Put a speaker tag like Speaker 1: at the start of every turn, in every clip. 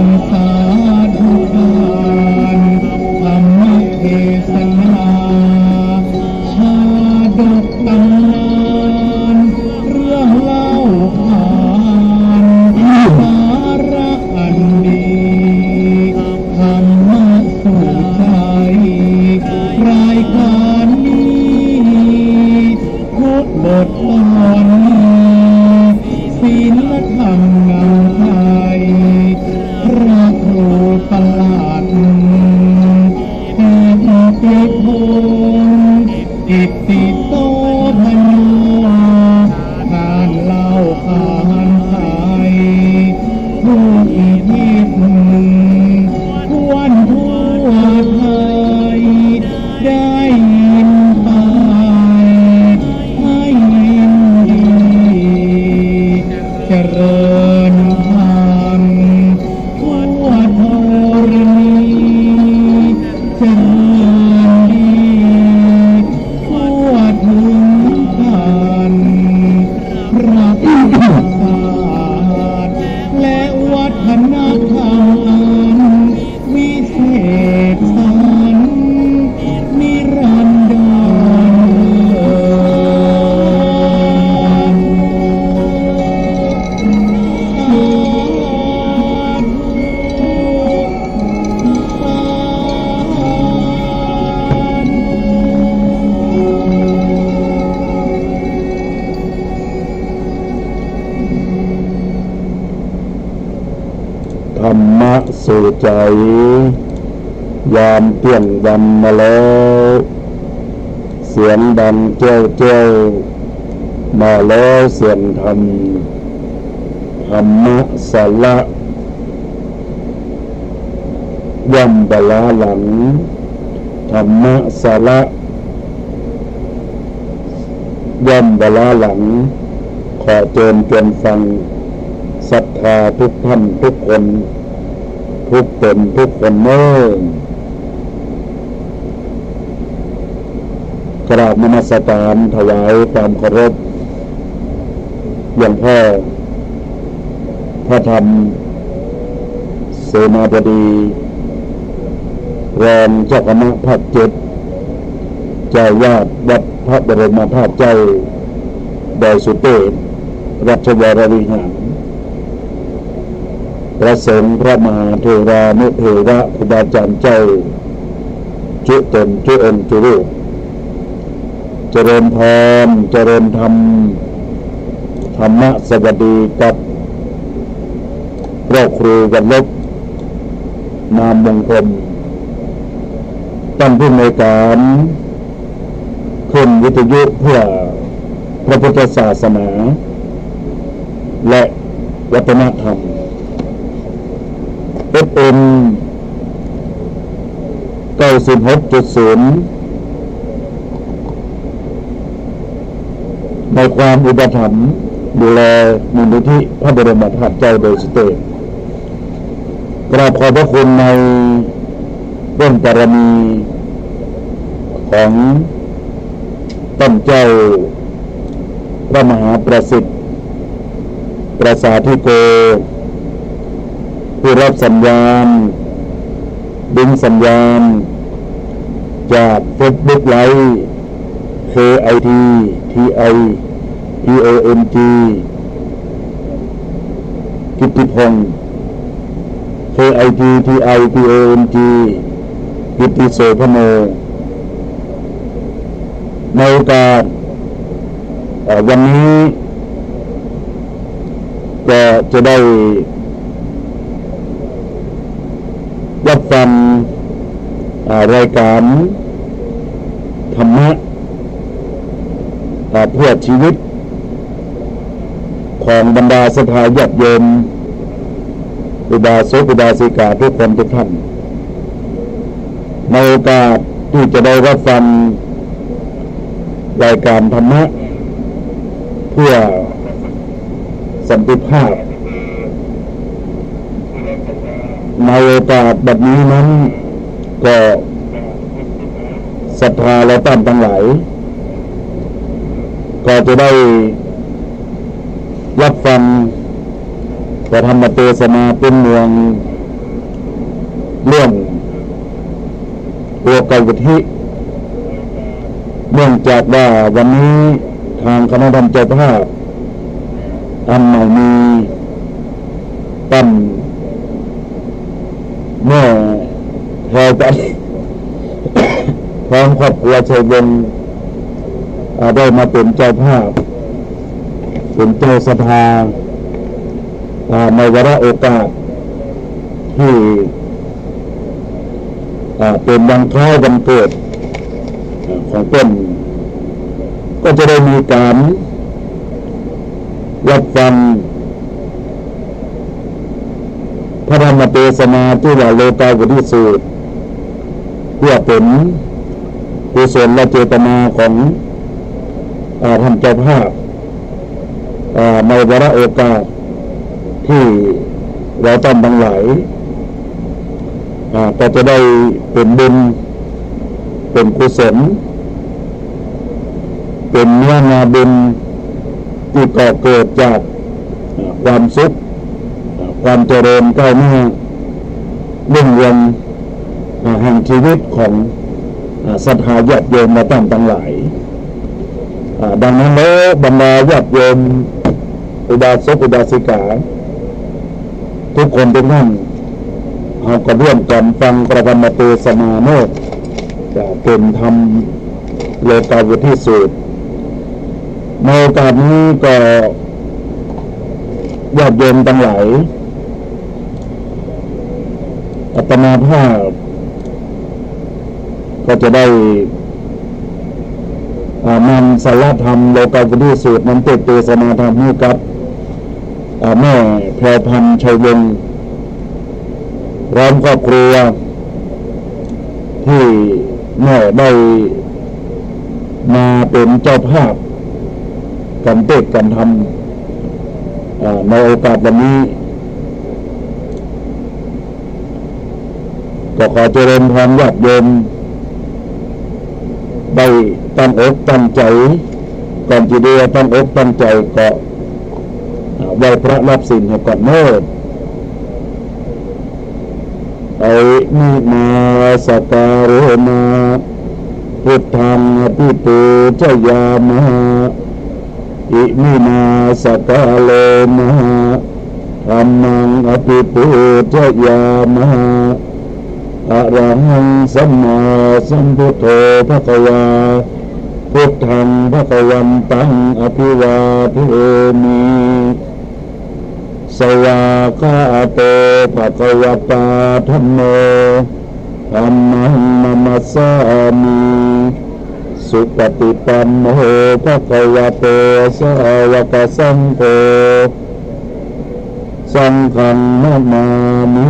Speaker 1: งสาธุทานธรรมเทศนาชาดกตำนานเรื่องเล่าขานสาระอันดีธรรมะสู่ใจรายการนี้ทุกบทตอนศีลธรรมงามไทยพระครูประหลัดเทพพงศ์อิตติโตพโนการเล่าขานไทยทุกทิศควรทั่วไทยได้ยินไปให้ยินดีเจริญธรรมทั่วธรณีเจริญดีทั่วถึงกันพระพุทธศาสตร์และวัฒนธรรมอันวิเศษสันนิรันด
Speaker 2: ธรรมะสู่ใจยามเที่ยงวันมาแล้วเสียงดังเจ้าเจ้ามาแล้วเสียงธรรมธรรมะสาระย่อมบลาหลังธรรมะสาระย่อมบลาหลังขอเชิญชวนฟังศรัทธาทุกท่านทุกคนทุกตนทุกคนเมื่อกราบนมัสการถวายความเคารพหลวงพ่อพระธรรมเสนาบดีรองเจ้าคณะภาค7เจ้าวาดวัดพระบรมธาตุเจ้าดอยสุเทพราชวรวิหารพระสงฆ์พระมหาเถรานุเถระครูบาอาจารย์เจ้าจุตนจุเอ็นจุรูปเจริญพรเจริญธรรมธรรมะสวัสดีกับพระครูวันลบนามมงคลท่านผู้อำนวยการขึ้นวิทยุเพื่อพระพุทธศาสนาและวัฒนธรรมFM 96.0 ในความอุปถัมภ์ดูแลมูลนิธิพระบรมธาตุเจ้าดอยสุเทพกราบขอบพระคุณในร่วมบารมีของท่านเจ้าพระมหาประสิทธิ์ประสาธิโกผู้รับสัญญาณดึงสัญญาณจาก Facebook Live KIT TI PONG กิตติพงศ์ KIT TI PONG กิตติโสพโนในโอกาสวันนี้ก็จะได้รับฟังรายการธรรมะเพื่อชีวิตของบรรดาศรัทธาญาติโยมอุบาสกอุบาสิกาทุกคนทุกท่านในโอกาสที่จะได้รับฟังรายการธรรมะเพื่อสันติภาพในโอกาสแบบนี้นั้นก็ศรัทธาและท่านทั้งหลายก็จะได้รับฟังพระธรรมเทศนาเป็นเมือง เรื่องตัวกวุฒิเนื่องจากว่าวันนี้ทางคณะกรรมการเจ้าภาพอันใหม่มีตั้งเมื่อพอกันพร้อมครอบครัวชัยวงศ์ได้มาเป็นเจ้าภาพเป็นเจ้าสภาในวาระโอกาสที่เป็นวันคล้ายวันเกิดของต้นก็จะได้มีการรับฟังพระธรรมเทศนาที่ว่าโลกาวุฒิสูตรเพื่อเป็นกุศลและเจตนาของท่านเจ้าภาพในวาระโอกาสที่เราต้องทั้งหลายก็จะได้เป็นบุญเป็นกุศลเป็นเนื้องาบุญที่ก่อเกิดจากความสุขความเจริญก้าวหน้ารุ่งเรืองแห่งชีวิตของศรัทธาญาติโยมมาตั้งทั้งหลายดังนั้นแล้วบรรดาญาติโยมอุบาสกอุบาสิกาทุกคนทุกท่านเราก็ร่วมกันฟังพระธรรมเทศนาโนดจะเป็นธรรมโลกาวุฒิสูตรในโอกาสนี้ก็ญาติโยมทั้งหลายอาตมาภาพก็จะได้นำสาระธรรมโลกาวุฒิสูตรนั้นเทศนาธรรมให้กับแม่แพรพันธ์ชัยวงศ์พร้อมครอบครัวที่แม่ได้มาเป็นเจ้าภาพกันเทศกันทำในโอกาสวันนี้ก็ขอเจริญพรญาติโยมได้ตั้งอกตั้งใจก่อนจะเดียตั้งอกตั้งใจก็ไหว้พระรับศีลให้ก่อนเนิ่นนิมาสการมาพุทธังอภิปูชยามะอิมินาสกาเลนะธัมมังอภิปูชยามะอะระหังสัมมาสัมพุทโธภควาพุทธังภควันตังอภิวาเทมิสวากขาโตภควตาธัมโมธัมมังนัมสสามิสุปฏิปันโนภควโตสาวกสังโฆสังฆังนามามิ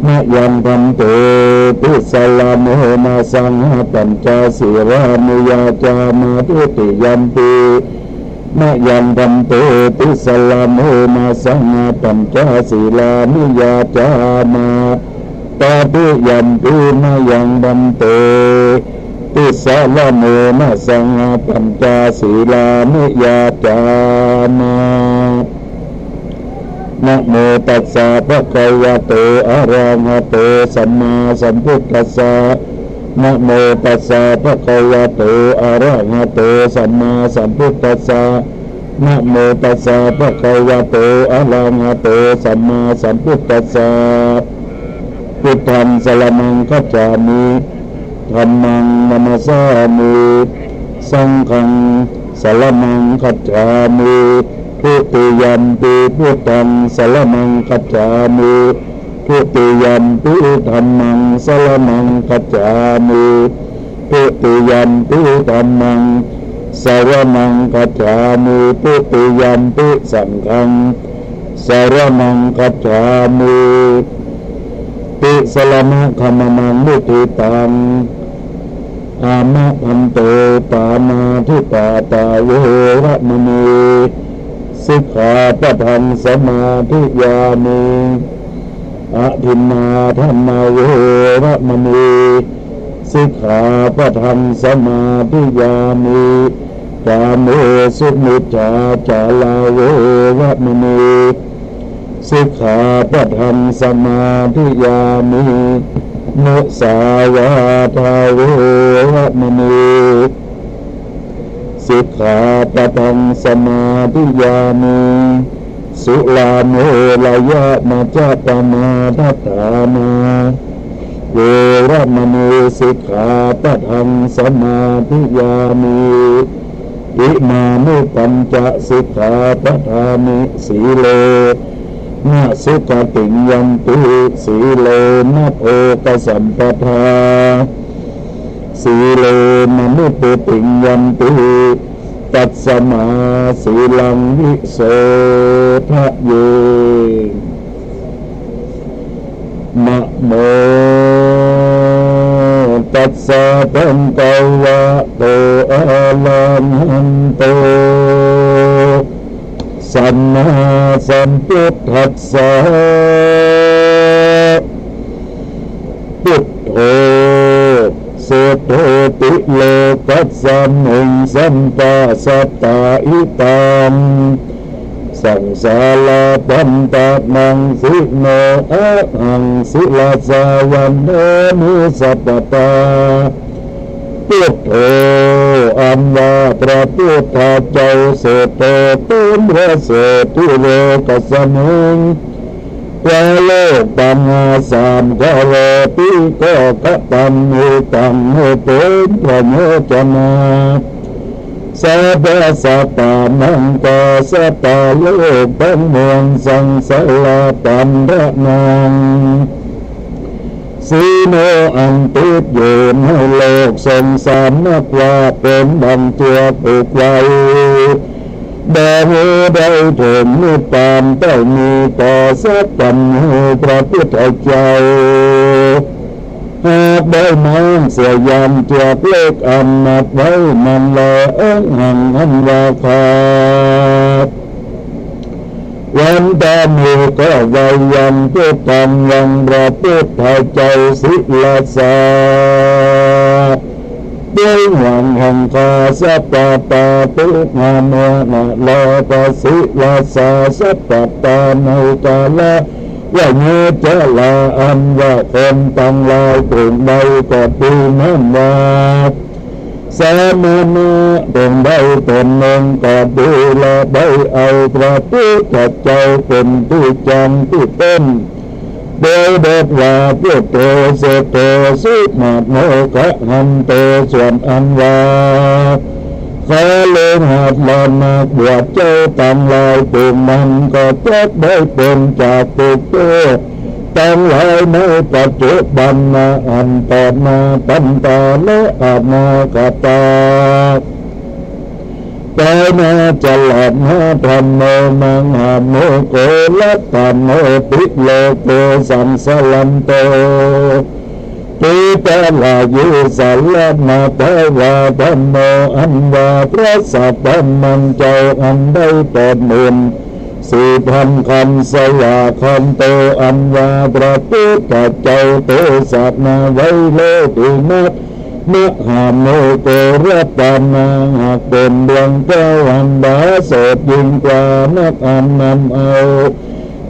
Speaker 2: มะยังพันเตปิสลาโมนาสังฆปัญจศีรานุยาจามาทุติยัมปิมะยังพันเตปิสลาโมนาสังฆปัญจศีรานุยาจามาตาปิยัมปิมะยังพันเตปิสลาโมนาสังฆปัญจศีรานุยาจามานะโมตัสสะภะคะวะโตอะระหะโตสัมมาสัมพุทธัสสะนะโมตัสสะภะคะวะโตอะระหะโตสัมมาสัมพุทธัสสะนะโมตัสสะภะคะวะโตอะระหะโตสัมมาสัมพุทธัสสะพุทธังสรณังคัจฉามิธัมมังนัมสสามิสังฆังสรณังคัจฉามิทุติยัมปิพุทธังสรณังคัจฉามิทุติยัมปิธัมมังสรณังคัจฉามิทุติยัมปิธัมมังสรณังคัจฉามิทุติยัมปิสังฆังสรณังคัจฉามิติสรณะคัมมังมุทิตังอามะพันโตปานาทิปาตาเวระมณีสิกขาปะทังสมาธิยามิอะทินนาธัมมาเวระมณีสิกขาปะทังสมาธิยามิกาเมสุมิจฉาจาลาเวระมณี สิกขาปะทังสมาธิยามิมุสาวาทาเวรมณีสิกขาปะทังสมาธิยามิสุลาโมลายะมัจจปมาทัฏฐานาเวรมณีสิกขาปะทังสมาธิยามิอิมานิปัญจสิกขาปะทามิสีเลนะสุขติยันติสีเลนะโภคสัมปทาสีเลนะนิพุติยันติตัสสมาสีลังวิโสทะเยนะโมตัสสะภะคะวะโตอะระหะโตสัมมาสัมพุทธัสสะพุทโธสุโธติโลกัสสมิงสัมปะสัตตาอิตังสังสาราปันตะมังสิโนอะหังสิลาสาวันเดมิสัพพตาพุทโธอันว่าพระพุทธเจ้าเสดเป็นพระเสดที่โลกัสสมิงพระโลกปัญหาสามก็โลปิก็กตัมมุตังโมเป็นพระโมจนาสัพพะสัตตานังกาสัตตาโลกปัญมวงสังสารปันดะนังสีโนอันติดอยู่ในโลกสงสารนักว่าเป็นดังตัวผูกไว้แด่ผู้ใดถึงนิพพานได้มีต่อสัตตัญญูพระพุทธเจ้าหากได้น้อมเสียยันเจียบเลขอันนับไว้มันแลหังอันราคาวันตามีก็วายันพุทธังยังพระพุทธเจ้าศิลาสาด้วยหวังแห่งคาสัพพะตาตุงามะนะโลกศิลาสาสัพพะตาในกาละว่าเนื้อจะลาอันว่าคนตั้งลายตรงใดก็ดีนั่นว่าสามานะตรงใดตนหนึ่งก็ดีละได้เอาพระพุทธเจ้าเป็นที่จังที่ต้นโดยเด็ดว่าพุทโธเสโธสุมาโมกะหันโตส่วนอันว่าขอเลงหัดลานักบวชเจ้าตั้งลายตุงมันก็จะได้เป็นจากตุกโตตั้งลายในปัจจุบันนาอันต่อมาปันตาและอานาคตาแต่นาจะหลับหาธรรมโมมังหาโมโกลัตตโมปิโลโกสัมสลันโตปิตาลายุสัลลนาภาวะธรรมโมอันว่าพระสัพพมันเจ้าอันได้ตนหนึ่งสี่พันคำสยาคำโตอันว่าพระพุทธเจ้าโตสัตนาไว้โลกุนัตมหาโมโกรัตนาหากเป็นดวงเจ้าอันบาโสดยิ่งกว่านักอันนำเอา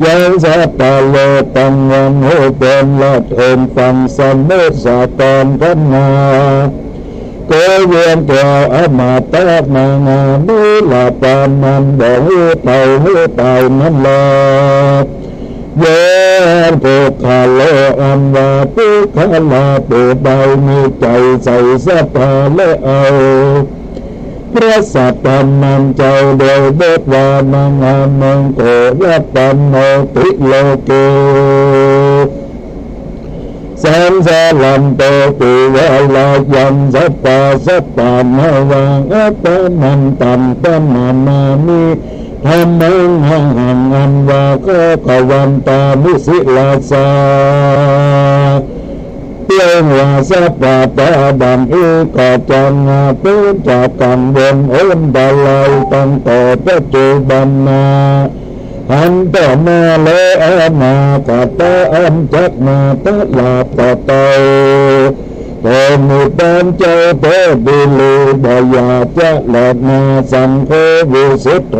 Speaker 2: ยังสัตตาโลตังวันโหเป็นละเทินฟังสมเมสาตอนพันนาโกเวียนตัวอมาตะนานาบุลาปามันบอกหูเต่านั่นละเยปุคาโลอันว่าปุคาลาปุใดมีใจใส่สัพพะและเอาพระสัตตานันเจ้าโดยเบิดวานังอามังโกรัตตันโนติโลเกสังสารันโตปิวะลายัมสัพพะสัพพะนาวังอัตตมันตัมตมานามิธรรมังหังอันว่าก็กวันตามิสิลาสาเพียงว่าสัพพะตาบังอีกอจังอาเป็นจากกันบนอ้นบาลัยตั้งต่อปัจจุบันนาอันต่อมาเลอนาคตาอันจักมาตลาดต่อเตาโตมุตันเจ้าโตบิลูบายาจะหลอดมาสังโฆวิสุทโธ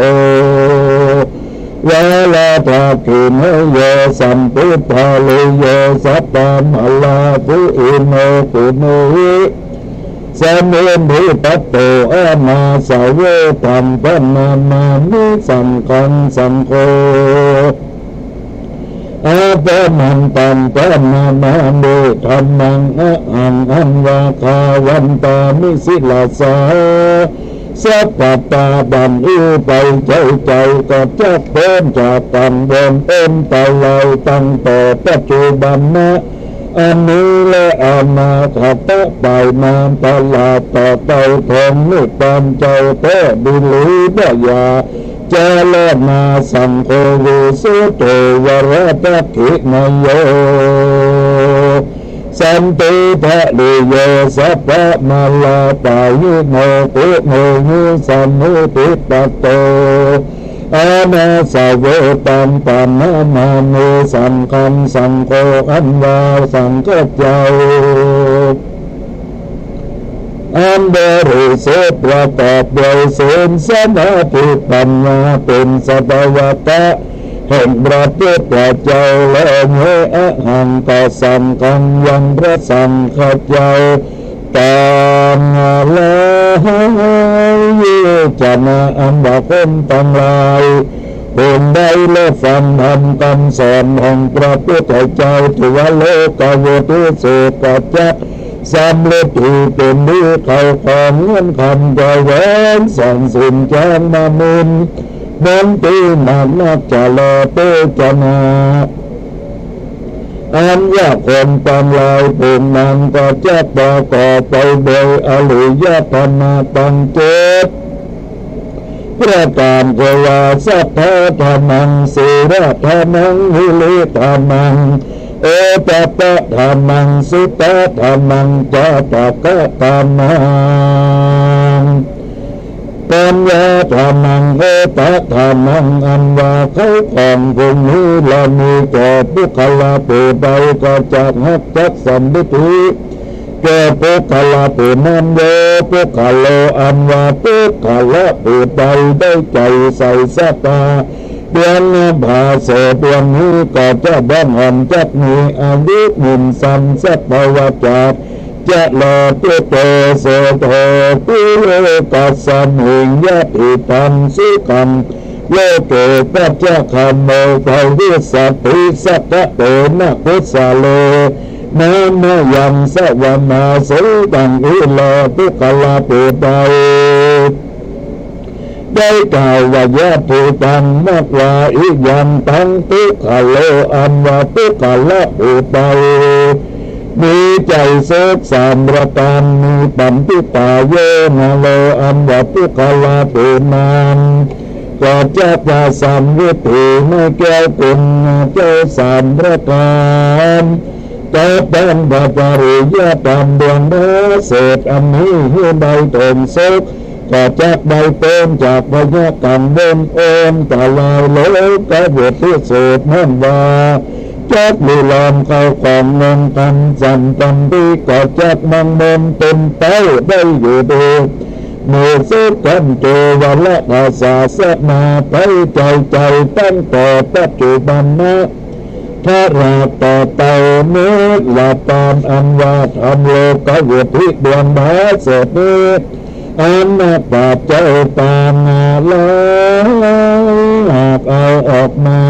Speaker 2: วะลาภกินโยสัมพุทธาลิโยสัพพะมลาภูอิโนปุโนหิสเมนุปัตโตอามาสาวเวตัมปนามามิสังฆังสังโฆอาปะมันตัมปนามามิธรรมังอังอันวาคาวันตามิสิลาสาสัพพตาบันอุไปใจก็จะเพิ่มจากตังเดิมเอ็มตะไลตั้งต่อปัจจุบันนะอันนี้และอานาคตะไปนามตลาดต่อไปทองนิปันเจ้าเตบิลีบยาเจเลนาสังโฆวิสุโตวรตะกินโยสันติภะลิโยสัพพะมาลาปายิโนปุโนหิสัมมุติปัตโตอานาสาวเวตัมปันนามามิสังฆังสังโฆอันวาสังฆเจ้าอันบริสุทธิ์ประกอบด้วยศีลสมาธิปัญญาเป็นสัพพะตะแห่งพระพุทธเจ้าและเมอะหังต่อสังฆังยังพระสังฆเจ้าตามแล้วจะมาอันว่าคนตั้งหลายคนได้เลิกฟังธรรมคำสอนของพระพุทธเจ้าถือว่าโลกวุฒิสุขจักสำเร็จที่เป็นดีเขาของเงินคำจะแหวนสังสินแจ้งมามุนนันตีนักจะลอเตจนาอันยากคนตามลายปุ่มนั้นก็จะประกอบไปโดยอริยธรรมตั้งเจ็ดประการเทวาสัพพะธรรมังสีระธรรมังวิริธรรมังเอตตะธรรมังสุตตะธรรมังจัตตะธรรมังปัญญาธรรมังเอตธรรมังอันว่าเขาของพวกนี้ละมีแก่ปุคละปูใดก็จักหักจักสัมมิธิแก่ปุคละปูนั้นโยปุคโลอันว่าปุคละปูใดได้ใจใส่สัตตาเดือนภาเสเดือนนี้ก็จะบ้านหันจักมีอายุหินสัมสัพพวจักจะลอตุโตโสโตปิโลกัสสมิงยะติตังสุขังโลเกปัจจคัมโมภวิสัตติสัตตะโตนะพุทธาโลนามายังสวนาสุตังอิโลตุกลาปุตาได้กล่าวว่ายะติตังมากว่าอียันตังตุกะโลอันว่าตุกะละปุตามีใจโศกสามประการมีปัญติตาโยนาโลอันวัตุกลาปุนานก็จะพาสามวิถีไม่แก้วกุณเจ้าสามประการแต่เป็นพระปริยธรรมดวงดาวเศษอันนี้ให้ใบตนโศกก็จะใบเต็มจากพยากรรมเดินโอมตาลายโลกะเวทิสุดนั่นว่าจักมีลมเข้าของเงินกันสันตันที่ก็จักมังมนเป็นเต้าได้อยู่ดีเมื่อสุกันเจวละภาษาเสนาไปใจตั้งต่อปัจจุบันนะถ้าราต่อเต่าเนื้อหลับตามอันว่าทำโลกวุฒิดวงบาเสนีอันนับปาเจ้าตามมาแล้วหากเอาออกมา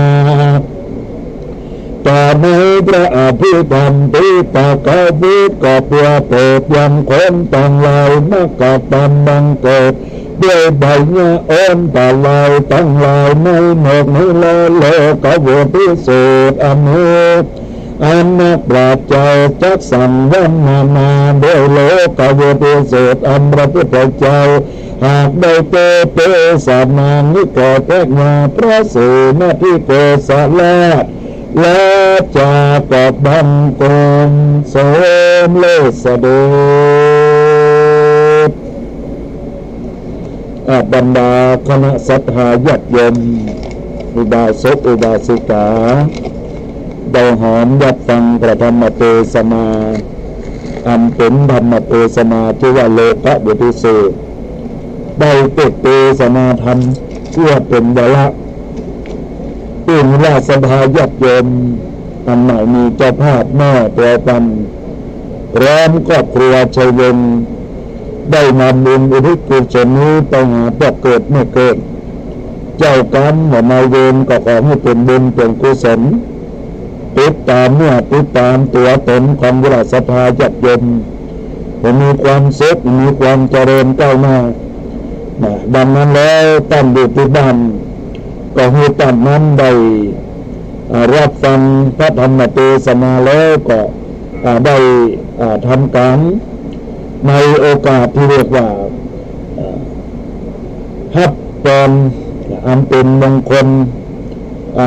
Speaker 2: ต่อในพระอภิธรรมปิตกะวิก็เพื่อเปิดยังคนต่างหลายมกตันบังเกิดด้วยใบเนื้ออ้นตาลายตั้งหลายในหมกในโลกวุฒิสุดอันนี้อันนักปราชญ์เจ้าจักสังวันนาด้วยโลกวุฒิสุดอันพระพุทธเจ้าหากได้เตสานานิโกเทกมาพระสูนาที่โกศลาและจากบังกรมสมเลสเดชบรรดาคณะสัตยาญาติโยมอุบาสกอุบาสิกาได้หอมยัดฟังพระธรรมเทศนาอันเป็นธรรมเทศนาที่ว่าโลกะบุติสูได้เทศนาธรรมเพื่อเป็นวาระ ตื่นราสภาญาติโยมอันใหม่มีเจ้าภาพแม่ตัวปันพร้อมครอบครัวชัยวงศ์ได้นำบุญอุทิศกุศลนี้ไปหาผู้เกิดไม่เกิดเจ้ากรรมหมอนายเวรก็ขอให้เป็นบุญเป็นกุศลติดตามติดตามตัวตนของราสภาญาติโยมให้มีความสุขมีความเจริญก้าวหน้าดังนั้นแล้วตั้งอยู่ที่บ้านก็ให้ตั้งนั้นได้รับฟังพระธรรมเทศนาแล้วก็ได้ทำการในโอกาสที่เรียกว่าฮับปอนอันเป็นมงคล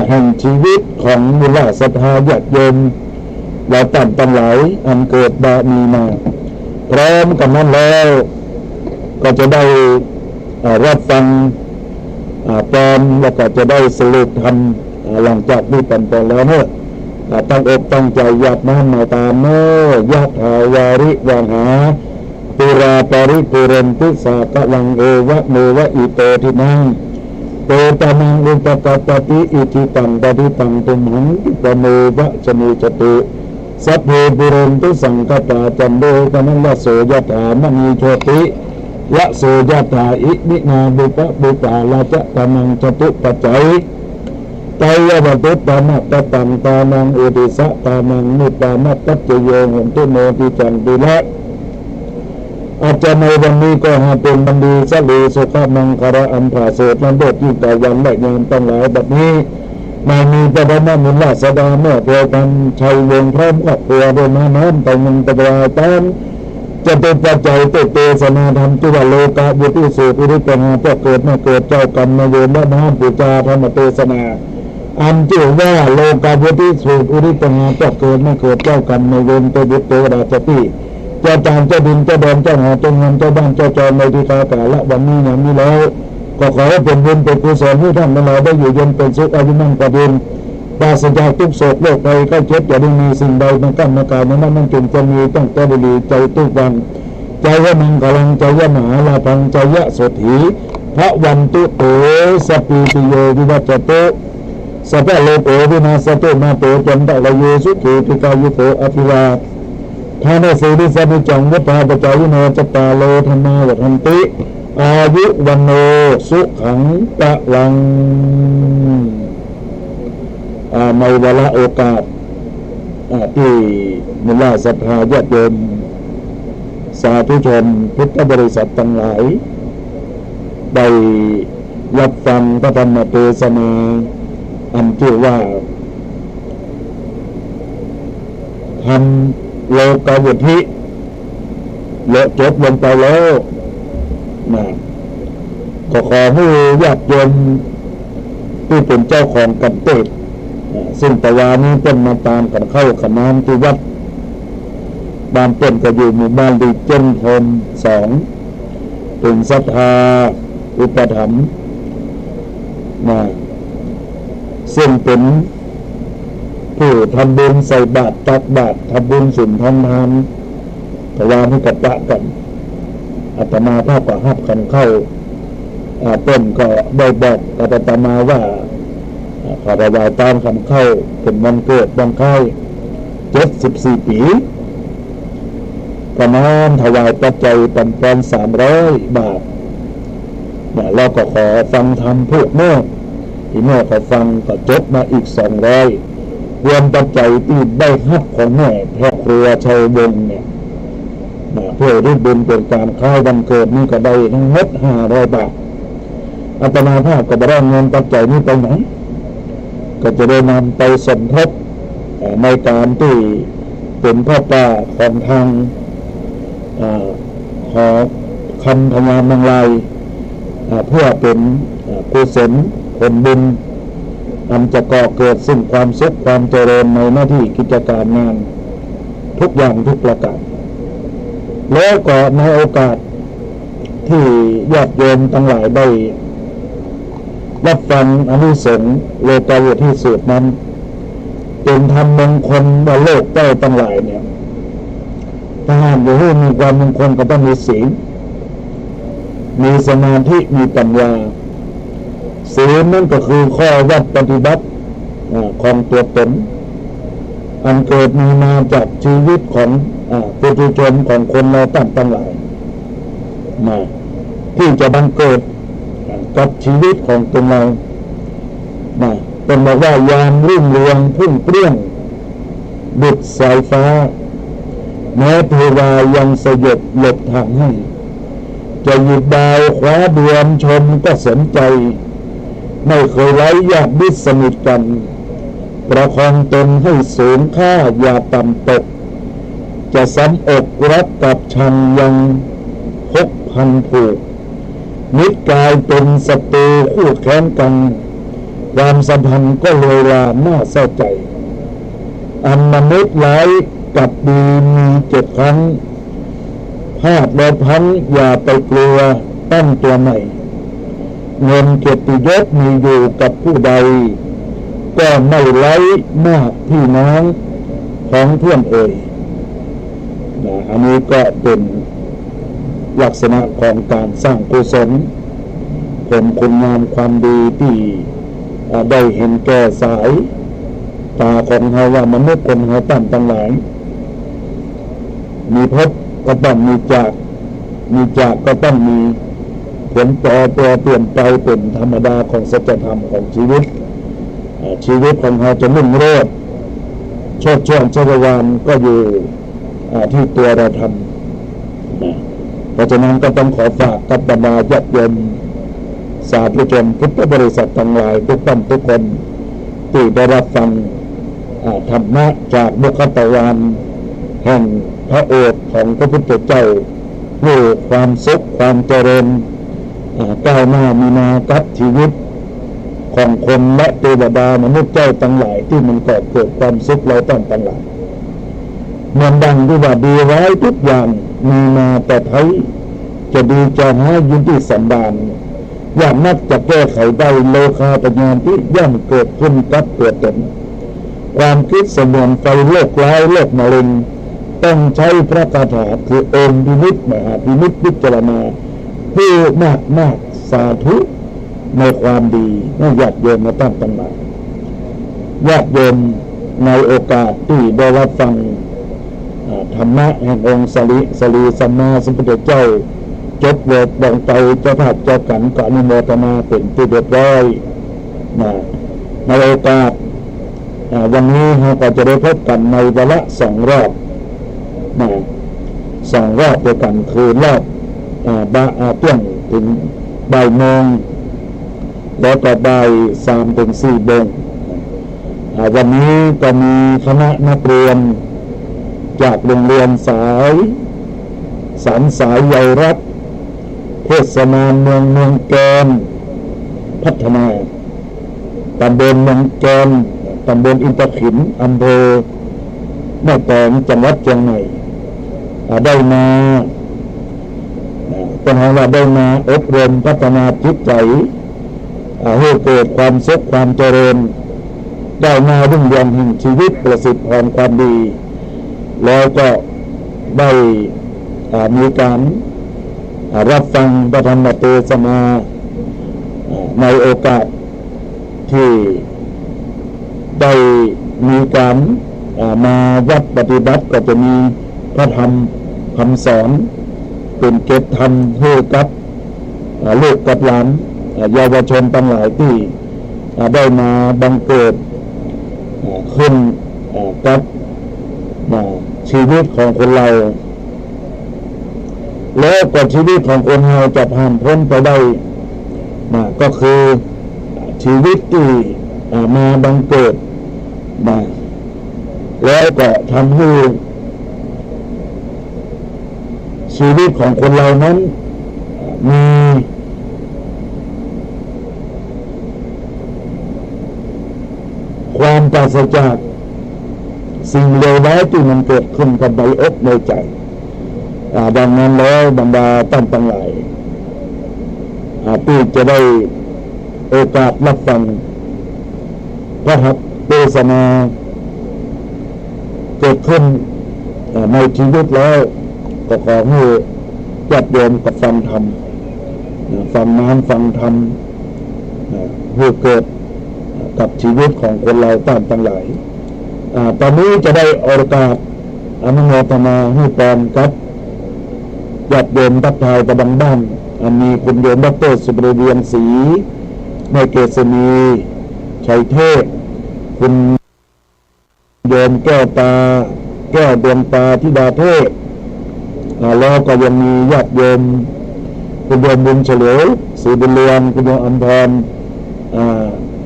Speaker 2: แห่งชีวิตของมุลาศรัทธาญาติโยมเราตั้งหลายอันเกิดบารมีมาพร้อมกันนั้นแล้วก็จะได้รับฟังตอนแล้วก็จะได้สรุปทำหลังจากที่เป็นไปแล้วเมื่อตั้งอกตั้งใจญาติน้ำมาตามเมื่อยะถาวาริวหาปุราปาริปุเรนติสากะลังเอวะเมวะอิโตทินังเตตานังอุปกปติอิทิตังปฏิตังตุมหังปะโมวะชนีจตุสัพเพปุเรนตุสังกปาจันโดกนัลโสยะถามณีโชติยะโสยะถาอิมินาบุปาลาจะตานังจตุปัจจัยไตยะวัตุตานัตตังตานังอุติสะตานังนิปานัตตัจโยหันตุโมติจันติละอาจารย์ในวันนี้ก็หาเป็นบันดีสลีสุขมังคาระอันผาเสดนั้นเด็ดยิ่งแต่วันและงานตั้งหลายแบบนี้มามีประดามุลาสดาเมื่อเดียวกันชัยวงพร้อมครอบครัวโดยมาน้ำแต่เงินตะวายตามจะเป็นปัจจัยเตสนาธรรมจุลโลกาบุติสุอุริปัญหาก็เกิดไม่เกิดเจ้ากรรมนายเวรและน้ำปูจาธรรมเทศนาอันชื่อว่าโลกาบุติสุอุริปัญหาก็เกิดไม่เกิดเจ้ากรรมนายเวรเตบุตโตราชติเจ้าจางเจ้าดินเจ้าแดนเจ้าหอเจ้าเงินเจ้าบ้านเจ้าจอมในที่กาแต่ละวันนี้อย่างนี้แล้วก็ขอให้เป็นบุญเป็นกุศลให้ท่านทั้งหลายได้อยู่เย็นเป็นสุขอายุมั่นขวัญยืนปราศจากทุกโศกโรคภัยไข้เจ็บอย่าได้มีสิ่งใดมากั้นมากายนั้นมันจึงจะมีตั้งแต่ดีใจทุกวันใจยะมังกลังใจยะมหาลาภังใจยะสถีพระวันตุโตสปีติโยวิวัจโตสัพพะโลโกวินาศโตมาโตจันตะระโยสุขีปิกายุโตอภิวาทานาสีริสัมจังวัฏฏาปจายโนจตาโลธรรมาวัฏันติอายุวันโนสุขังกะลังในเวลาโอกาสที่มุลาศรัทธาญาติโยมสาธุชนพุทธบริษัททั้งหลายได้รับฟังพระธรรมเทศนาอันชื่อว่าทำโลกวุฒิเลอะจบลงไปแล้วก็ขอให้ญาติโยมที่เป็นเจ้าของกันเตศซึ่งแต่วานี้เป็นมาตามกันเข้าขนานที่วัดบ้านต้นก็อยู่หมู่บ้านดีเจนโฮม2เป็นศรัทธาอุปถัมภ์ซึ่งเป็นผู้ทำบุญใส่บาตรตักบาตรทำบุญสุนทรทานแต่ว่านี่กับปะกันอาตมาภาพก็หับกันเข้าต้นก็ได้บอกอาตมาว่าขอระบายตามคำเข้าเป็นวันเกิดวันไข้74 ปีก็น้อมถวายปัจจัยปันป้อน300 บาทแล้วก็ขอฟังธรรมพูดเมื่อที่แม่ก็ฟังก็จบมาอีก200รวมปัจจัยที่ได้ฮับของแม่ครอบครัวชัยวงศ์เนี่ยเพื่อได้บุญเป็นการคล้ายวันเกิดนี่ก็ได้ทั้งหมด500 บาทอาตมาภาพก็บ่ได้เงินปัจจัยนี้ไปไหนก็จะได้นำไปสมทบในการที่เป็นพ่อป่าของทางขอคำพญามังลายเพื่อเป็นกุศลผลบุญอันจะก่อเกิดซึ่งความสุขความเจริญในหน้าที่กิจการงานทุกอย่างทุกประการแล้วก็ในโอกาสที่ญาติโยมทั้งหลายได้รับฟังอานิสงส์โลกาวุฒิสูตรนั้นเป็นธรรมมงคลว่าโลกใต้ทั้งหลายเนี่ยถ้าหากว่ามีความมงคลก็ต้องมีศีลมีสมาธิมีปัญญาศีลนั่นก็คือข้อวัดปฏิบัติ ของตัวตนอันเกิดมีมาจากชีวิตของปุถุชนของคนเราตั้งหลายมาที่จะบังเกิดกับชีวิตของตนเราเป็นบอกว่ายามรุ่งเรืองพุ่งเปรี้ยงดุจสายฟ้าแม้เทวายังสยบหลบทางให้จะหยิบดาวคว้าดวงชมก็สนใจไม่เคยไร้ญาติมิตรสนิทกันประคองตนให้สูงค่าอย่าต่ำตกจะซ้ำอกรักกับชังยังพกพันผูกมิตรกลายเป็นศัตรูคู่แค้นกันความสัมพันธ์ก็เลยลาน่าเศร้าใจอันมนุษย์หลายกับดีมี7 ครั้งพลาดแล้วพังอย่าไปกลัวตั้งตัวใหม่เงินเกียรติยศมีอยู่กับผู้ใดก็ไม่ไร้มากพี่น้องของเพื่อนเอ่ยอันนี้ก็เป็นลักษณะของการสร้างกุศลผลคุณงามความดีที่ได้เห็นแก่สายตาของเราว่ามนุษย์คนเราตั้งหลายมีพบก็ต้องมีจากก็ต้องมีผลต่อตัวเปลี่ยนไปเป็นธรรมดาของสัจธรรมของชีวิตของเราจะรุ่งโรจน์โชติช่วงจักรวาลก็อยู่ที่ตัวเราทำเพราะฉะนั้นก็ต้องขอฝากกับบรรดาญาติโยมสาธุชนพุทธบริษัททั้งหลายทุกท่านทุกคนที่ได้รับฟังธรรมะจากบุคตวานแห่งพระโอษฐ์ของพระพุทธเจ้าเพื่อความสุขความเจริญก้าวหน้ามีนากับชีวิตของคนและเทวดามนุษย์เจ้าทั้งหลายที่มันก่อเกิดความสุขเราต้องทั้งหลายเหมือนดังที่ว่าดีร้ายทุกอย่างมีมาแต่ไทยจะดีจะหายินที่สันดานอย่างนักจะแก้ไขได้โลคาปัญญาที่ย่อมเกิดขึ้นกับตัวตนความคิดเสมือนไฟโลกร้ายโลกมะเร็งต้องใช้พระคาถาคือโอมพินิจมหาพินิจพิจารณาเพื่อมากสาธุในความดีให้ญาติโยมมาตั้งหลายญาติโยมในโอกาสที่ได้รับฟังธรรมะแห่งองค์สรีสัมมาสัมพุทธเจ้าจบเวทดังไปเจ้าภาพเจ้าขันธ์ก็อนุโมทนาเป็นที่เรียบร้อยในโอกาสวันนี้เราก็จะได้พบกันในวาระ2 รอบ2 รอบด้วยกันคือรอบเที่ยงถึงบ่ายโมงแล้วก็บ่าย3 ถึง 4 โมงวันนี้ก็มีคณะนักเรียนจากโรงเรียนสายเยาวรัฐเทศบาลเมืองแกนพัฒนาตำบลเมืองแกนตำบลอินทขินอำเภอแม่แตงจังหวัดเชียงใหม่ได้มาเป็นหาว่าได้มาอบรมพัฒนาจิตใจให้เกิดความสุขความเจริญได้มารุ่งเรืองแห่งชีวิตประสิทธิ์พรความดีแล้วก็ได้มีการรับฟังพระธรรมเทศนาในโอกาสที่ได้มีการมาวัดปฏิบัติก็จะมีพระธรรมคำสอนเป็นเกตธรรมให้กับลูกกับหลานเยาวชนทั้งหลายที่ได้มาบังเกิดขึ้นกับชีวิตของคนเราแล้วก็ชีวิตของคนเราจะผ่านพ้นไปได้ก็คือชีวิตที่มาบังเกิดแล้วก็ทำให้ชีวิตของคนเรานั้นมีความปราศจากสิ่งเลวร้ายที่มันเกิดขึ้นกับในอกในใจดังนั้นแล้วบรรดาท่านทั้งหลายที่จะได้โอกาสรับฟังพระธรรมเทศนาเกิดขึ้นในชีวิตแล้วก็ขอให้ญาติโยมกับฟังธรรมฟังน้ำฟังธรรมเพื่อเกิด กับชีวิตของคนเราตามทั้งหลายตอนนี้จะได้โอกาสอนุโมทนาให้ปอนครับญาติโยมทักทายกระดังบ้านมีคุณโยมดร.สุบรเวียงศรีแม่เกษณีชัยเทพคุณโยมแก้วตาแก้วดวงตาธิดาเทพแล้วก็ยังมีญาติโยมคุณโยมบุญเฉลียวศรีบุญเรือนคุณโยมอัมพร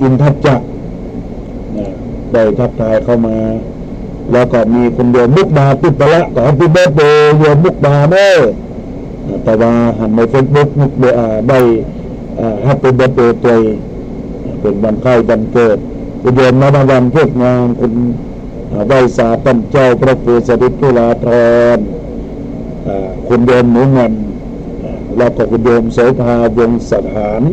Speaker 2: อินทัจจะได้ทักทายเข้ามาแล้วก็มีคุณโยมมุกดาติดไปละขอพี่เบิร์ดเดย์โยมมุกดาเด้อแต่ว่าหันในเฟซบุ๊กมุกได้แฮปปี้เบิร์ดเดย์ตัวเป็นวันคล้ายวันเกิดคุณโยมนวันเทศงานคุณไหวสาตั้นเจ้าพระครูสถิตตุลาธรคุณโยมหนูเงินแล้วก็คุณโยมโสภาวงศ์สถาน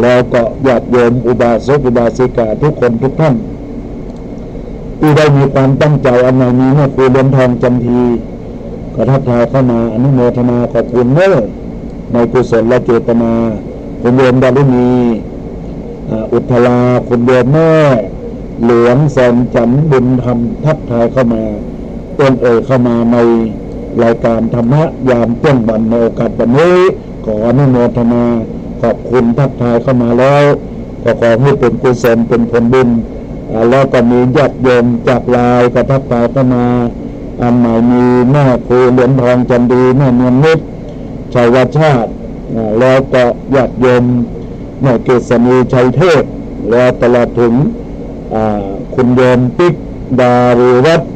Speaker 2: แล้วก็ญาติโยมอุบาสกอุบาสิกาทุกคนทุกท่านที่ได้มีความตั้งใจอันนี้เมื่อครูเรือนทองจันทีก็ทักทายเข้ามาอนุโมทนาขอบคุณเนอะในกุศลและเจตนาคุณโยมดารุณีอุทลาคุณโยมแม่หลวงแสนจันบุญธรรมทักทายเข้ามาต้นเข้ามาในรายการธรรมะยามต้นวันในโอกาสวันนี้ขออนุโมทนาขอบคุณทักทายเข้ามาแล้วก็ขอให้เป็นกุศลเป็นผลบุญแล้วก็มีญาติโยมจากลายก็ทักทายเข้ามาอันใหม่มีแม่ครูเหรียญทองจันดีแม่เนียนนิดชัยวชาติแล้วก็ญาติโยมแม่เกษณีชัยเทพแล้วตลอดถึงคุณโยมปิ๊กดารุรัตน์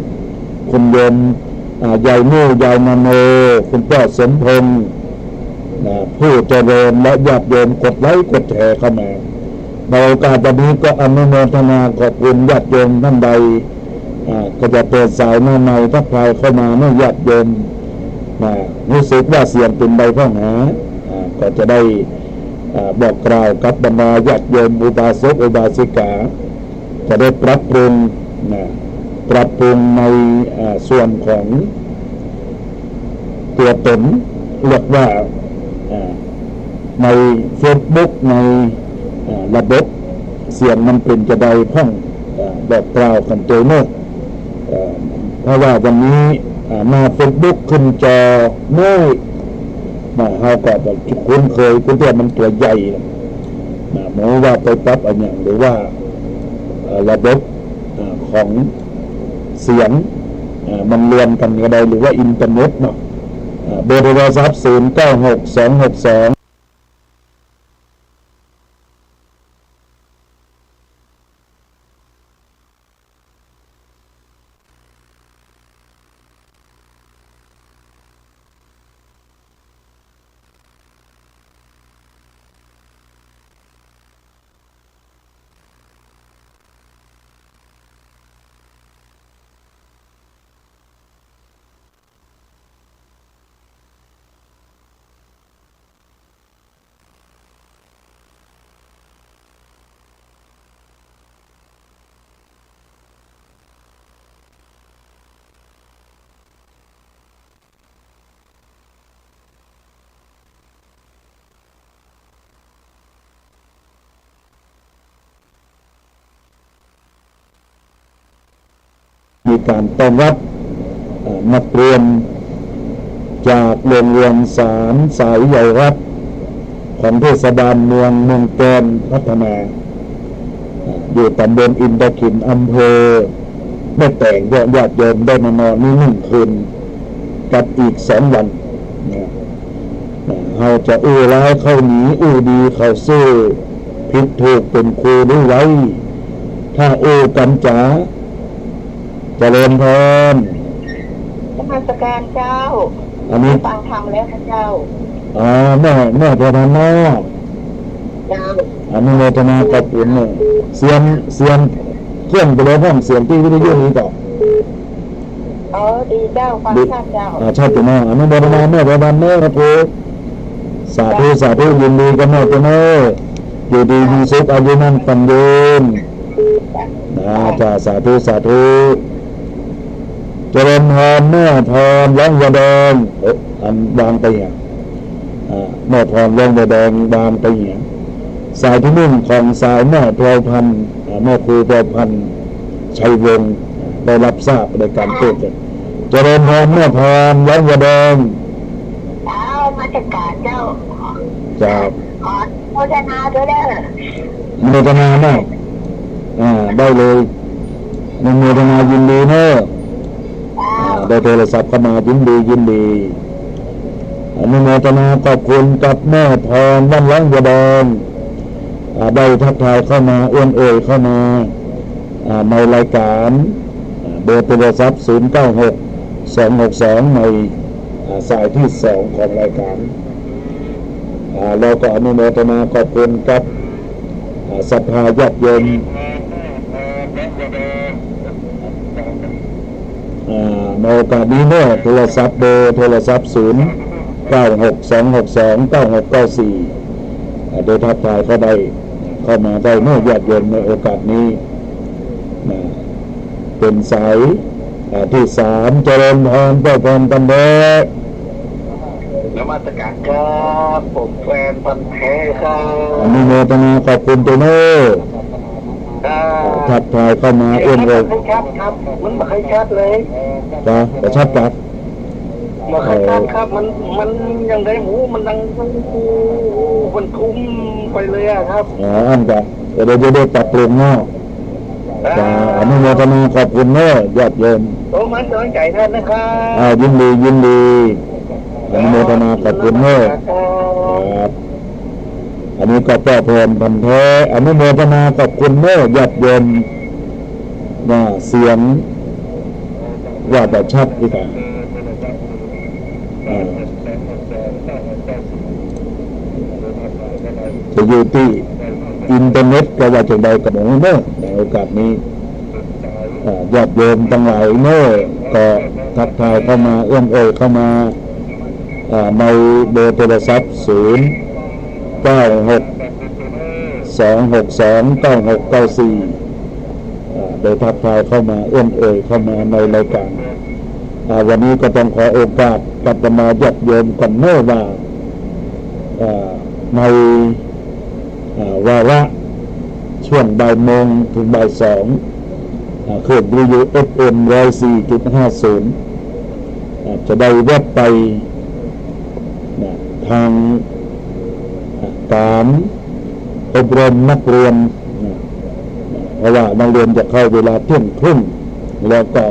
Speaker 2: คุณโยมยายนู่ยายนาโนคุณพ่อสมพงษ์ผู้เจริญและญาติโยมกดไลค์กดแชร์เข้ามาในโอกาสนี้ก็อนุโมทนาขอบคุณญาติโยมท่านใดก็จะเปิดสายหน้าในทักทายเข้ามาเมื่อญาติโยมรู้สึกว่าเสียงเป็นใบข้อหาก็จะได้บอกกล่าวกับบรรดาญาติโยมอุบาสกอุบาสิกาจะได้ปรับปรุงในส่วนของตัวตนเรียกว่าในเฟซบุ๊กในระบบเสียงมันเป็นจะได้พ้องบอกกล่าวกันตัวเนอะเพราะว่าวันนี้มาเฟซบุ๊กขึ้นจอน้อยเราก็แบบคุ้นเคยคุณเพื่อนมันตัวใหญ่หมายว่าไปปรับอะไรอย่างหรือว่าระบบของเสียงมันเรียนกันก็ได้หรือว่าอินเทอร์เน็ตเนาะเบอร์โทรศัพท์096262มีการต้อนรับนักเรียนจากโรงเรียนสารสายใหญ่รัฐของเทศบาลเมืองแกนพัฒนาอยู่ตำบลอินทขินอำเภอแม่แตงญาติโยมได้มานอนนี่1 คืนกับอีก2 วันเราจะร้ายเข้าหนีดีเข้าสู้ผิดถูกเป็นครูด้วยไว้ถ้ากันจ๋าเจริญพร
Speaker 3: นมัสการเจ้า
Speaker 2: อันนี้
Speaker 3: ฟังธรรมแล้วพระเจ้า
Speaker 2: แม่เทพนา
Speaker 3: เจ้า
Speaker 2: อนุโมทนาขอบคุณเนี่ยเสียงเครื่องไปเลยห้องเสียงที่วิทยุนี้ต่อ
Speaker 3: ดีเจ้าฟังชัดเจ้า
Speaker 2: ชัดตัวอนุโมทนาแม่เทพนาพระพุทธสาธุยินดีกับแม่เจ้าอยู่ดีมีสุขอายุมั่นขวัญยืนจ้าสาธุเจริญพรแม่พรร้องยาแดงอันบางไปอย่างแม่พรร้องยาแดงบางไปอย่าง สายที่1ของสายแม่แพรวพันธ์แม่ครูแพรวพันธ์ชัยวงศ์ได้รับทราบในการเทศน์เจริญพรแม่พรวัดยะแดง
Speaker 3: มาจัดการเจ้า
Speaker 2: จาก
Speaker 3: ขอโฆษณาด้วยเด้อ
Speaker 2: โมทนาเนาะได้เลยโมทนายินดีเนอะได้โทรศัพท์เข้ามายินดีอนุโมทนาขอบคุณกับแม่พรบ้านหลังยะแดงได้ทักทายเข้ามาเอื้อนเอ่ยเข้ามาในรายการเบอร์โทรศัพท์096262ในสายที่2ของรายการเราก็อนุโมทนาขอบคุณกับศรัทธาญาติโยมในโอกาสนี้เนอะโทรศัพท์เบอร์โทรศัพท์0962629694โดยทักทายเข้ามาได้เมื่อญาติโยมในโอกาสนี้เป็นสายที่3เจริญพรพระพรกันเด้อนมัสการครับผมแฟนพันธุ์แท้ครับอนุโมทนาขอบคุณตัวเน้อทักทายเข้ามาเอื้อนเอ่ย
Speaker 3: ครับมันไม่ค่อยชัดเลย
Speaker 2: จ้ะแต่ชัดจัด
Speaker 3: ไม่ค่อยชัดครับมันยังได้หูมันดังมันคุ้มไปเลยครับ
Speaker 2: อันจ้ะเดี๋ยวปรับปรุงเนาะอนุโมทนาขอบคุณเน้อยอดเยิน
Speaker 3: โอ้มันตั้งใจท่านนะครับ
Speaker 2: ยินดีอนุโมทนาขอบคุณเน้อครับอันนี้ก็แปรเพลินพันแท้อนุโมทนาขอบคุณเน้อยอดเยินเสียงว่าแต่ชัดดีกว่าจะอยู่ที่อินเทอร์เน็ตก็ว่าจังใดกับหนูเน้อในโอกาสนี้ญาติโยมทั้งหลายเน้อก็ทักทายเข้ามาเอื้อนเอ่ยเข้ามาในเบอร์โทรศัพท์0962629694โดยทักทายเข้ามาเอื้อนเอ่ยเข้ามาในรายการวันนี้ก็ต้องขอโอกาสกับมาญาติโยมกันเน้อว่าในวาระช่วงบ่ายโมงถึงบ่าย2เครื่องวิทยุ FM 104.50 จะได้แวะไปทางการอบรมนักเรียนเพราะว่านักเรียนจะเข้าเวลาเที่ยงครึ่งแล้วก็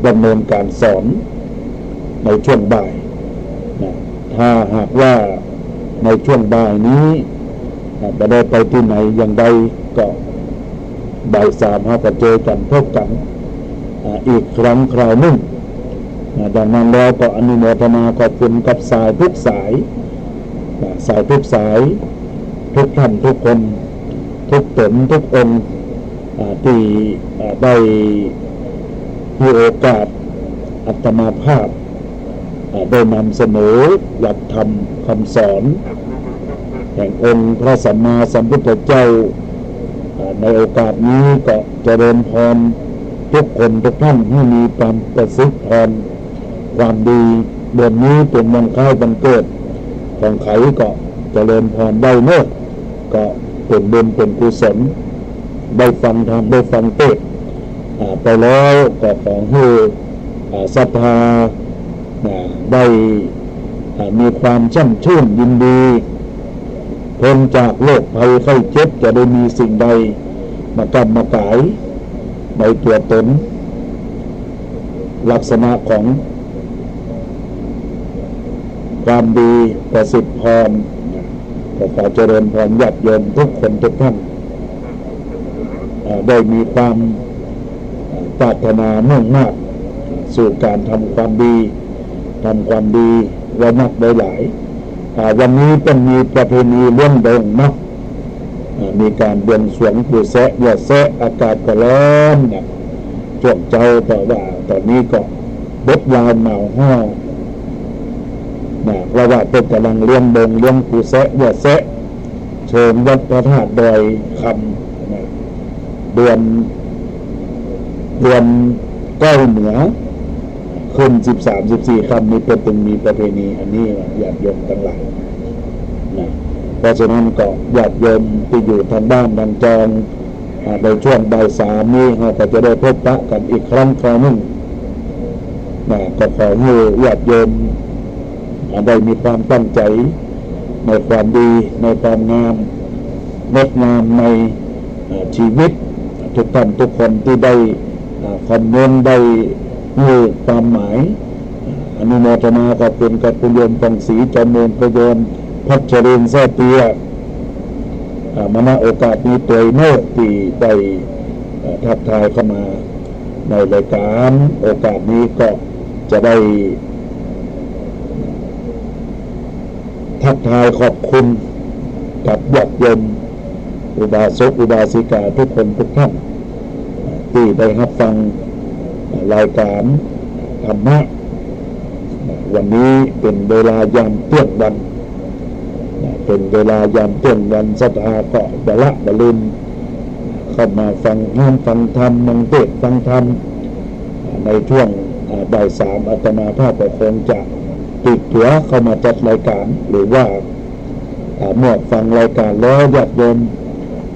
Speaker 2: ดำเนินการสอนในช่วงบ่ายถ้าหากว่าในช่วงบ่ายนี้จะได้ไปที่ไหนอย่างใดก็บ่าย3เราก็เจอกันพบกันอีกครั้งคราวหนึ่งดังนั้นแล้วก็อนุโมทนาขอบคุณกับสายทุกสายทุกสายทุกท่านทุกคนทุกตนทุกองค์ที่ได้มีโอกาสอัตมาภาพได้นำเสนอหลักธรรมคำสอนแห่งองค์พระสัมมาสัมพุทธเจ้าในโอกาสนี้ก็เจริญพรทุกคนทุกท่านที่มีความประสิทธิ์พรความดีเดือนนี้เป็นวันคล้ายวันเกิดของไขก็เจริญพรได้เมื่อก็เป็นบุญเป็นกุศลได้ฟังธรรมได้ฟังเทศน์ไปแล้วก็ขอให้ศรัทธาได้มีความช่ำชื่นยินดีพ้นจากโรคภัยไข้เจ็บจะได้มีสิ่งใดมากำมากายในตัวตนลักษณะของความดีประสิทธิพรก็ขอเจริญพรญาติโยมทุกคนทุกท่านได้มีความปรารถนามุ่งมากสู่การทำความดีและนักได้หลายวันนี้เป็นมีประเพณีเลี้ยงดงเนาะมีการบวงสรวงปู่แซะยอดแซะอากาศก็ร้อนช่วงเจ้าแต่ว่าตอนนี้ก็บดลาวหนาวห้อเพราะว่าเป็นกำลังเลี้ยงดงเลี้ยงปู่แซะยอดแซะเชิญวัดพระธาตุดอยคำเดือนเก้าเหนือขึ้น13-14 คำนี้เป็นมีประเพณีอันนี้ญาติโยมทั้งหลาย เพราะฉะนั้นก็ญาติโยมที่อยู่ทางบ้านทางจองในช่วงบ่ายสามนี้เราก็จะได้พบปะกันอีกครั้งหนึ่งก็ขอให้ญาติโยมได้มีความตั้งใจในความดีในความงามงดงามในชีวิตทุกท่านทุกคนที่ได้คอมเมนต์ได้มีความหมายอนุโมทนาขอบคุณกับคุณโยมปองศรีจอมเมืองประโยชน์พัชรินทร์แท้เตียมาณโอกาสนี้ตัวโน้ที่ได้ทักทายเข้ามาในรายการโอกาสนี้ก็จะได้ทักทายขอบคุณกับญาติโยมอุบาสกอุบาสิกาทุกคนทุกท่านที่ได้รับฟังรายการธรรมะวันนี้เป็นเวลายามเที่ยงวันเป็นเวลายามเที่ยงวันศรัทธาก็จะละบลืมเข้ามาฟังงานฟังธรรมฟังเทศน์ฟังธรรมในช่วงบ่ายสามอาตมาภาพก็คงจะติดตัวเข้ามาจัดรายการหรือว่าเมื่อฟังรายการแล้วญาติโยม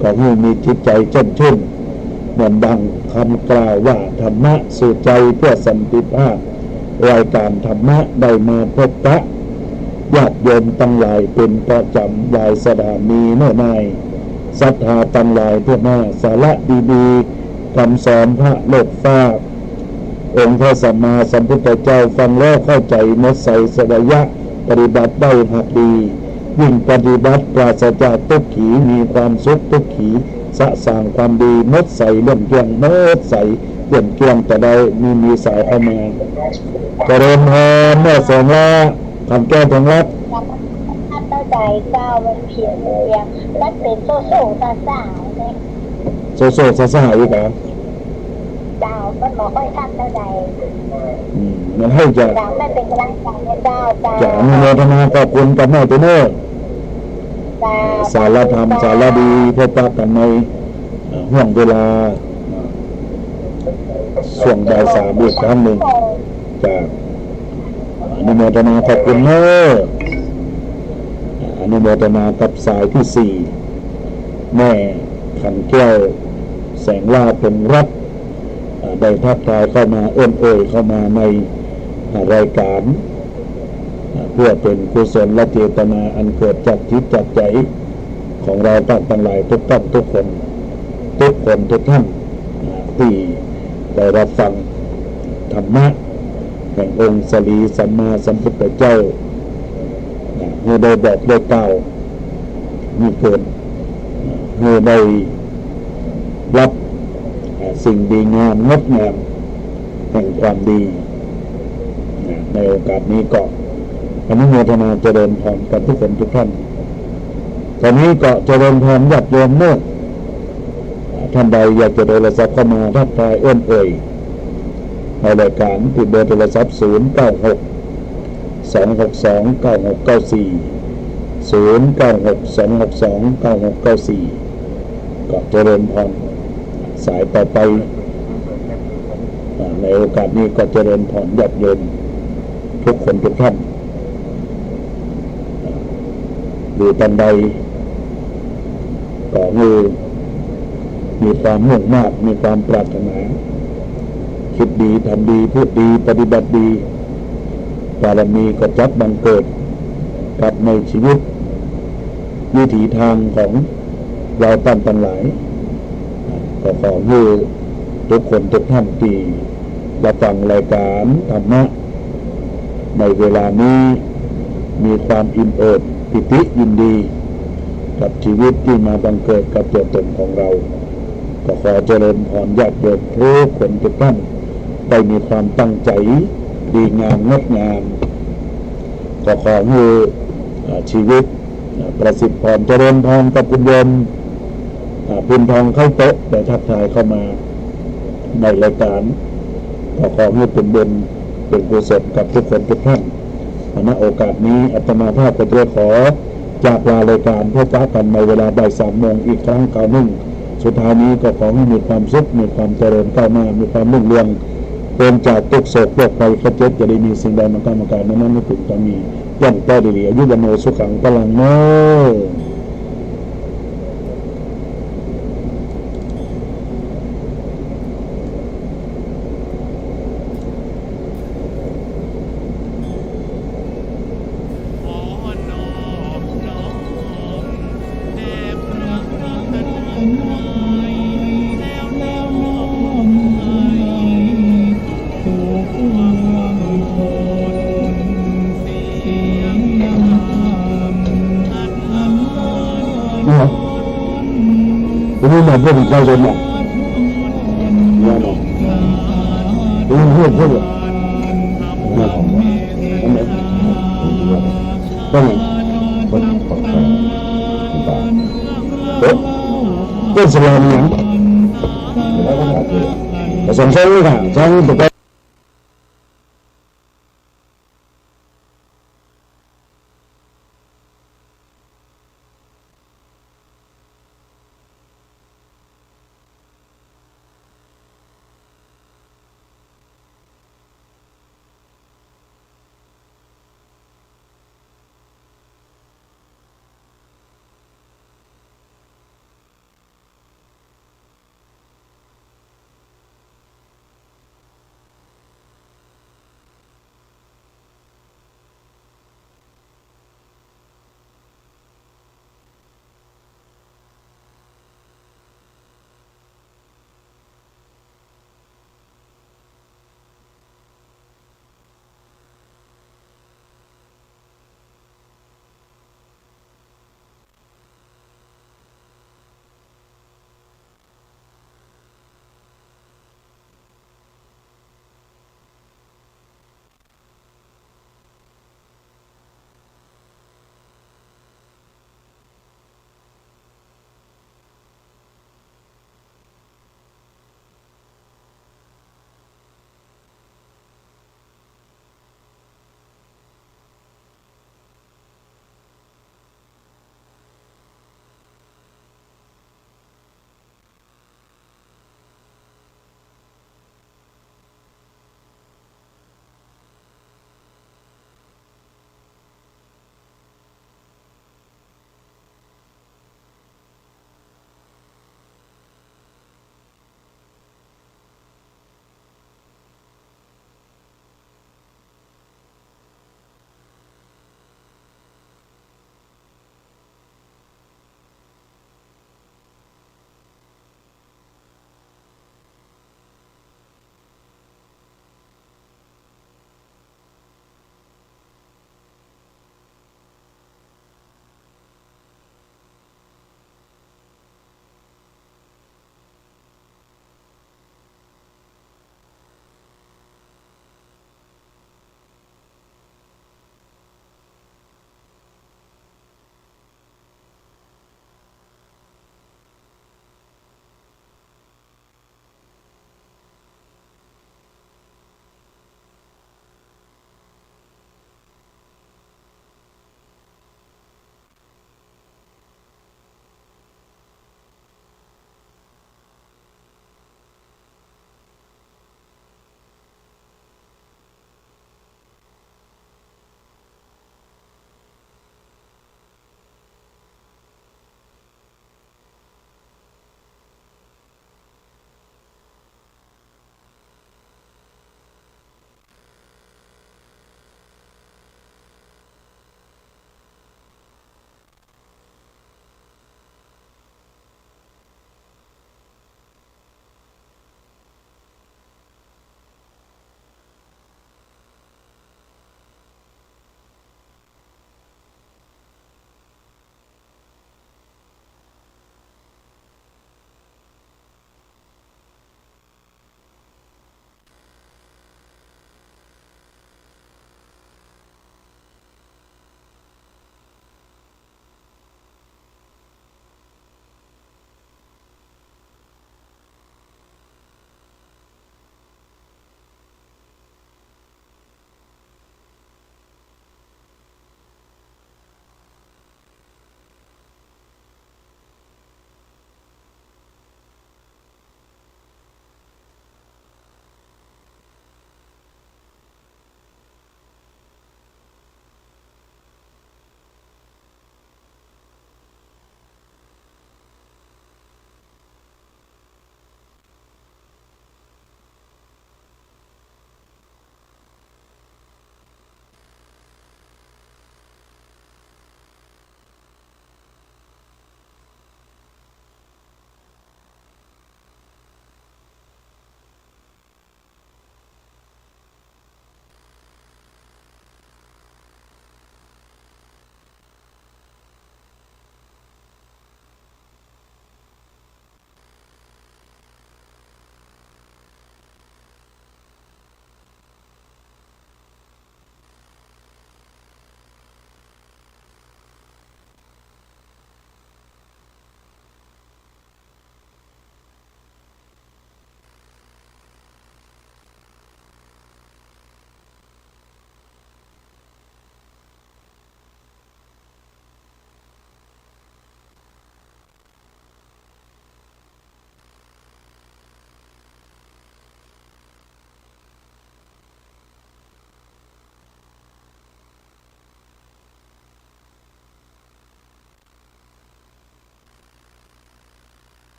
Speaker 2: ก็ให้มีจิตใจแจ่มชื่นเหมือนดังคำกล่าวว่าธรรมะสู่ใจเพื่อสันติภาพรายการธรรมะได้มาพบปะญาติโยมตั้งหลายเป็นประจำหลายสถานีแน่นายศรัทธาตั้งหลายเพื่อมาสาระดีๆคำสอนพระโลกฟ้าองค์พระสัมมาสัมพุทธเจ้าฟังแล้วเข้าใจมดใสสดยะปฏิบัติได้หักดียิ่งปฏิบัติปราศจากทุกขีมีความสุขทุกขีสะสางความดีมดใสเลื่อนเกี่ยงมดใสเลื่อนเกี่ยงแต่ได้มีสายเข้ามาเจริญพรแม่สงละคำแก้วของรัฐ
Speaker 4: ท่านตั้งใจก้าวมันเพียงเลยรัฐเป็นโซ่โซ่ซาซาเนี่ย
Speaker 2: โซโซซาซาอีกเหรอ
Speaker 4: ดาวก็หมอค่อยท่านตั้งใจ
Speaker 2: มันให้จะ
Speaker 4: ดาวไม่เป็นกำลังใจให้ดาว
Speaker 2: จะอนุโมทนาขอบคุณกับแม่ตัวเน้อสารธรรมสารดีพบปะกันในห่วงเวลาช่วงบ่ายสามอีกครั้งหนึ่งจากอนุโมทนาขอบคุณเน้ออนุโมทนากับสายที่สี่แม่ขันแก้วแสงล่าเป็นรัฐได้ทักทายเข้ามาเอ่ยเข้ามาในรายการเพื่อเป็นกุศลและเจตนาอันเกิดจากจิตจากใจของเราทั้งหลายทุกท่านทุกคนทุกท่านที่ได้รับฟังธรรมะแห่งองค์สรีสัมมาสัมพุทธเจ้าเมื่อได้บอกได้กล่าวมีเกิดเมื่อได้รับสิ่งดีงามงดงามแห่งความดีในโอกาสนี้ก็อนุโมทนาเจริญพรกับทุกคนทุกท่านตอนนี้ก็เจริญพรญาติโยมเมื่อท่านใดอยากจะโทรศัพท์เข้ามาทักทายเอ่ยในรายการติดเบอร์โทรศัพท์096-262-9694 ก็เจริญพรสายต่อไปในโอกาสนี้ก็เจริญพรญาติโยมทุกคนทุกท่านดูตันใดก็มีความมุ่งมากมีความปรารถนาคิดดีทำดีพูดดีปฏิบัติดีบารมีก็จักบังเกิดกับในชีวิตวิถีทางของเราตั้งหลายก็ขอให้ทุกคนทุกท่านที่รับฟังรายการธรรมะในเวลานี้มีความอิ่มเอิบปิติยินดีกับชีวิตที่มาบังเกิดกับตัวตนของเราก็ขอเจริญพรญาติโยมทุกคนทุกท่านได้มีความตั้งใจดีงามงดงามก็ขอให้ชีวิตประสิทธิ์พรเจริญพรกับคุณโยมพินทองเข้าโต๊ะได้ทักทายเข้ามาในรายการขอให้เป็นบุญเป็นกุศลกับทุกคนทุกท่านณโอกาสนี้อาตมาภาพก็จะขอจากลารายการเพื่อจ้ากันในเวลาบ่าย3 โมงอีกครั้งคราวหนึ่งสุดท้ายนี้ก็ขอให้มีความสุขมีความเจริญก้าวหน้ามีความรุ่งเรืองเป็นจากทุกโศกโรคภัยไข้เจ็บจะได้มีสิ่งใดมากรรมการนั้นไม่ถึงจะมีย่อมได้ดีอายุวันโนสุขังพลังโน แบบพวกเราจนเนี่ยเนี่ยเนาะดูเพื่อนเพื่อนเนี่ยนั่นแหละก็เนี่ยคนของใครก็สลามเนี่ยแต่สองชั้นเลยค่ะชั้นตัว